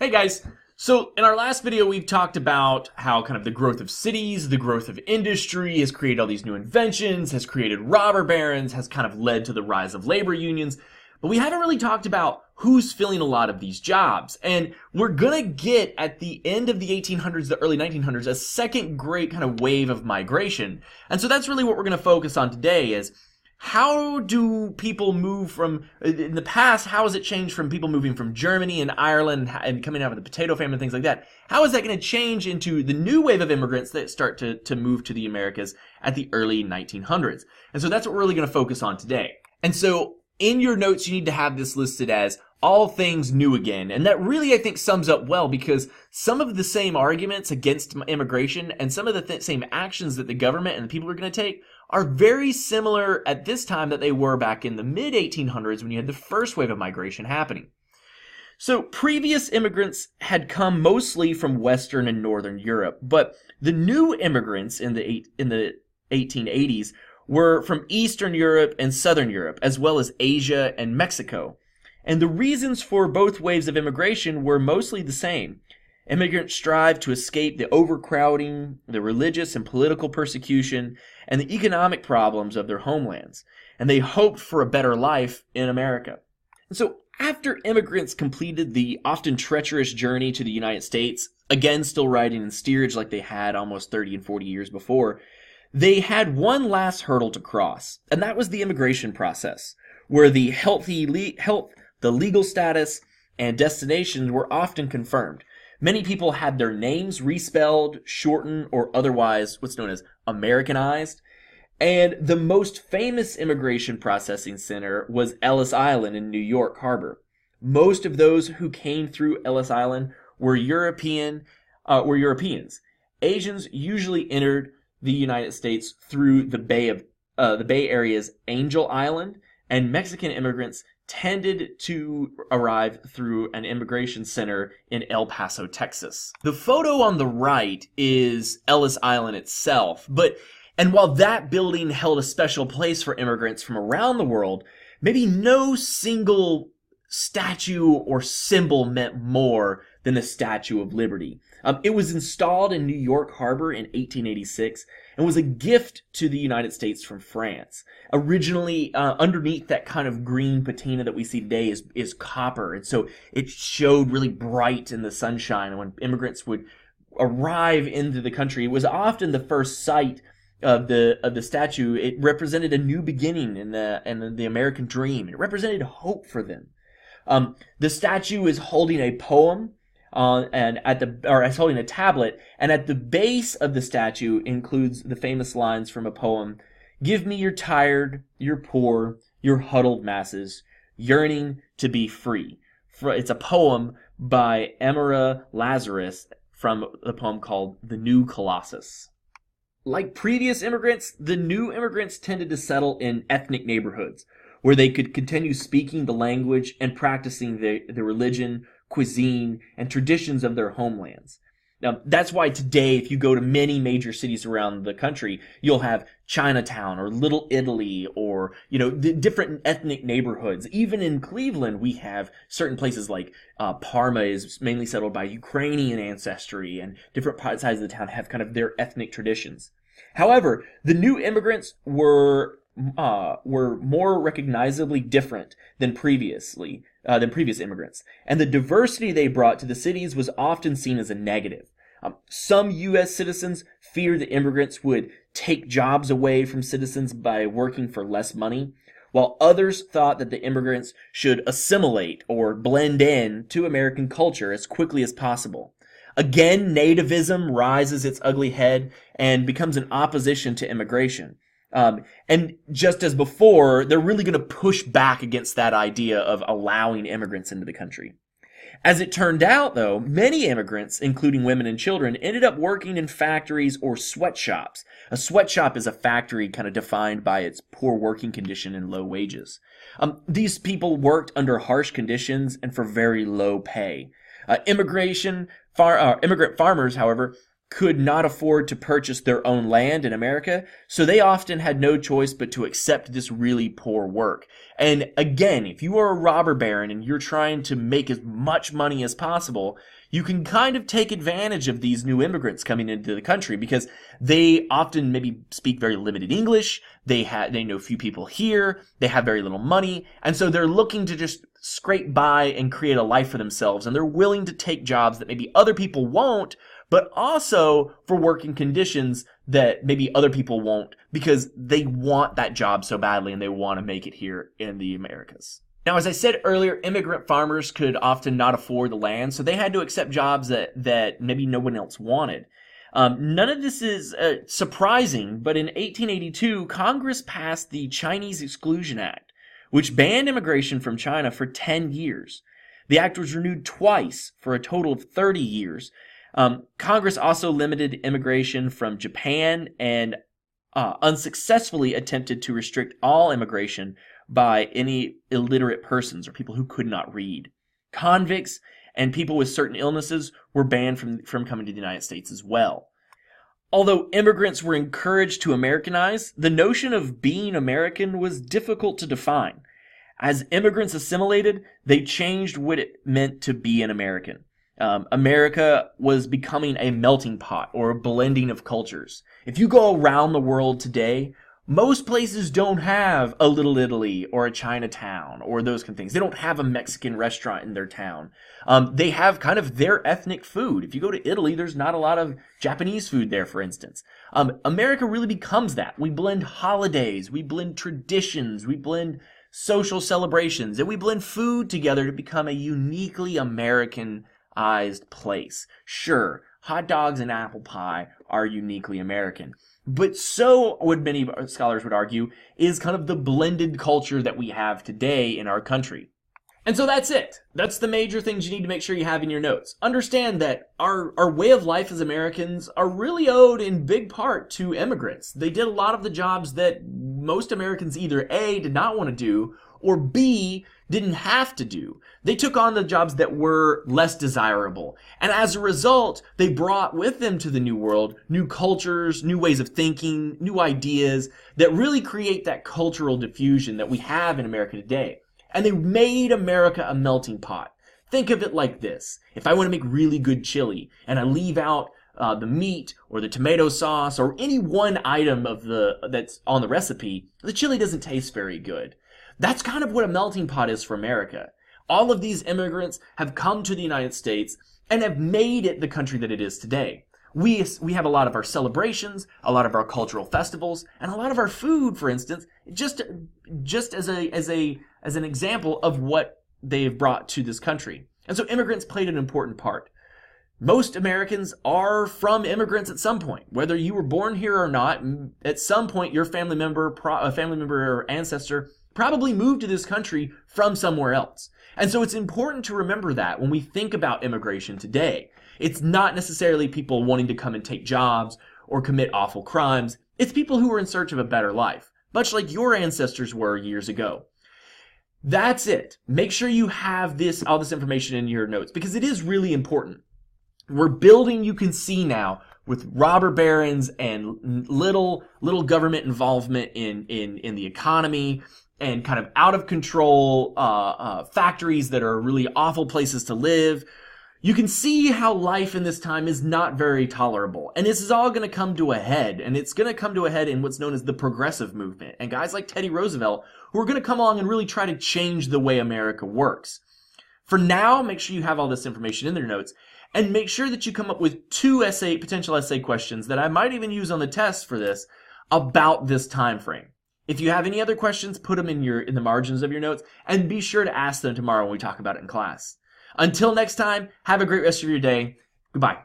Hey guys! So in our last video we've talked about how kind of the growth of cities, the growth of industry has created all these new inventions, has created robber barons, has kind of led to the rise of labor unions, but we haven't really talked about who's filling a lot of these jobs. And we're gonna get at the end of the 1800s, the early 1900s, a second great kind of wave of migration. And so that's really what we're gonna focus on today is how do people move from, in the past, how has it changed from people moving from Germany and Ireland and coming out of the potato famine and things like that? How is that going to change into the new wave of immigrants that start to move to the Americas at the early 1900s? And so that's what we're really going to focus on today. And so in your notes, you need to have this listed as all things new again. And that really, I think, sums up well because some of the same arguments against immigration and some of the same actions that the government and the people are going to take are very similar at this time that they were back in the mid-1800s when you had the first wave of migration happening. So previous immigrants had come mostly from Western and Northern Europe, but the new immigrants in the 1880s were from Eastern Europe and Southern Europe, as well as Asia and Mexico. And the reasons for both waves of immigration were mostly the same. Immigrants strived to escape the overcrowding, the religious and political persecution, and the economic problems of their homelands, and they hoped for a better life in America. And so after immigrants completed the often treacherous journey to the United States, again still riding in steerage like they had almost 30 and 40 years before, they had one last hurdle to cross, and that was the immigration process, where the legal status and destinations were often confirmed. Many people had their names respelled, shortened, or otherwise what's known as Americanized. And the most famous immigration processing center was Ellis Island in New York Harbor. Most of those who came through Ellis Island were Europeans. Asians usually entered the United States through the Bay Area's Angel Island, and Mexican immigrants tended to arrive through an immigration center in El Paso, Texas. The photo on the right is Ellis Island itself, and while that building held a special place for immigrants from around the world, maybe no single statue or symbol meant more than the Statue of Liberty. It was installed in New York Harbor in 1886 and was a gift to the United States from France. Originally, underneath that kind of green patina that we see today is copper, and so it showed really bright in the sunshine. And when immigrants would arrive into the country, it was often the first sight of the statue. It represented a new beginning in the American dream. It represented hope for them. The statue is holding a poem. It's holding a tablet, and at the base of the statue includes the famous lines from a poem: "Give me your tired, your poor, your huddled masses, yearning to be free." It's a poem by Emira Lazarus from the poem called "The New Colossus." Like previous immigrants, the new immigrants tended to settle in ethnic neighborhoods where they could continue speaking the language and practicing the religion, cuisine, and traditions of their homelands. Now, that's why today, if you go to many major cities around the country, you'll have Chinatown or Little Italy or, different ethnic neighborhoods. Even in Cleveland, we have certain places like Parma is mainly settled by Ukrainian ancestry, and different sides of the town have kind of their ethnic traditions. However, the new immigrants were more recognizably different than previous immigrants, and the diversity they brought to the cities was often seen as a negative. Some U.S. citizens feared that immigrants would take jobs away from citizens by working for less money, while others thought that the immigrants should assimilate or blend in to American culture as quickly as possible. Again, nativism rises its ugly head and becomes an opposition to immigration. And just as before, they're really going to push back against that idea of allowing immigrants into the country. As it turned out, though, many immigrants, including women and children, ended up working in factories or sweatshops. A sweatshop is a factory kind of defined by its poor working condition and low wages. These people worked under harsh conditions and for very low pay. Immigrant farmers, however, could not afford to purchase their own land in America, so they often had no choice but to accept this really poor work. And again, if you are a robber baron and you're trying to make as much money as possible, you can kind of take advantage of these new immigrants coming into the country because they often maybe speak very limited English, they know few people here, they have very little money, and so they're looking to just scrape by and create a life for themselves, and they're willing to take jobs that maybe other people won't, but also for working conditions that maybe other people won't because they want that job so badly and they want to make it here in the Americas. Now, as I said earlier, immigrant farmers could often not afford the land, so they had to accept jobs that maybe no one else wanted. None of this is surprising, but in 1882, Congress passed the Chinese Exclusion Act, which banned immigration from China for 10 years. The act was renewed twice for a total of 30 years. Congress also limited immigration from Japan and unsuccessfully attempted to restrict all immigration by any illiterate persons or people who could not read. Convicts and people with certain illnesses were banned from coming to the United States as well. Although immigrants were encouraged to Americanize, the notion of being American was difficult to define. As immigrants assimilated, they changed what it meant to be an American. America was becoming a melting pot or a blending of cultures. If you go around the world today, most places don't have a Little Italy or a Chinatown or those kind of things. They don't have a Mexican restaurant in their town. They have kind of their ethnic food. If you go to Italy, there's not a lot of Japanese food there, for instance. America really becomes that. We blend holidays, we blend traditions, we blend social celebrations, and we blend food together to become a uniquely Americanized place. Sure, hot dogs and apple pie are uniquely American. But so, what many scholars would argue, is kind of the blended culture that we have today in our country. And so that's it. That's the major things you need to make sure you have in your notes. Understand that our way of life as Americans are really owed in big part to immigrants. They did a lot of the jobs that most Americans either A, did not want to do, or B, didn't have to do. They took on the jobs that were less desirable. And as a result, they brought with them to the New World new cultures, new ways of thinking, new ideas that really create that cultural diffusion that we have in America today. And they made America a melting pot. Think of it like this. If I want to make really good chili and I leave out the meat or the tomato sauce or any one item that's on the recipe, the chili doesn't taste very good. That's kind of what a melting pot is for America. All of these immigrants have come to the United States and have made it the country that it is today. We have a lot of our celebrations, a lot of our cultural festivals, and a lot of our food, for instance, just as an example of what they've brought to this country. And so immigrants played an important part. Most Americans are from immigrants at some point. Whether you were born here or not, at some point your family member or ancestor probably moved to this country from somewhere else. And so it's important to remember that when we think about immigration today. It's not necessarily people wanting to come and take jobs or commit awful crimes. It's people who are in search of a better life, much like your ancestors were years ago. That's it. Make sure you have all this information in your notes because it is really important. We're building, you can see now, with robber barons and little government involvement in the economy and kind of out of control factories that are really awful places to live. You can see how life in this time is not very tolerable. And this is all going to come to a head. And it's going to come to a head in what's known as the progressive movement. And guys like Teddy Roosevelt who are going to come along and really try to change the way America works. For now, make sure you have all this information in their notes. And make sure that you come up with 2 potential essay questions that I might even use on the test for this about this time frame. If you have any other questions, put them in the margins of your notes. And be sure to ask them tomorrow when we talk about it in class. Until next time, have a great rest of your day. Goodbye.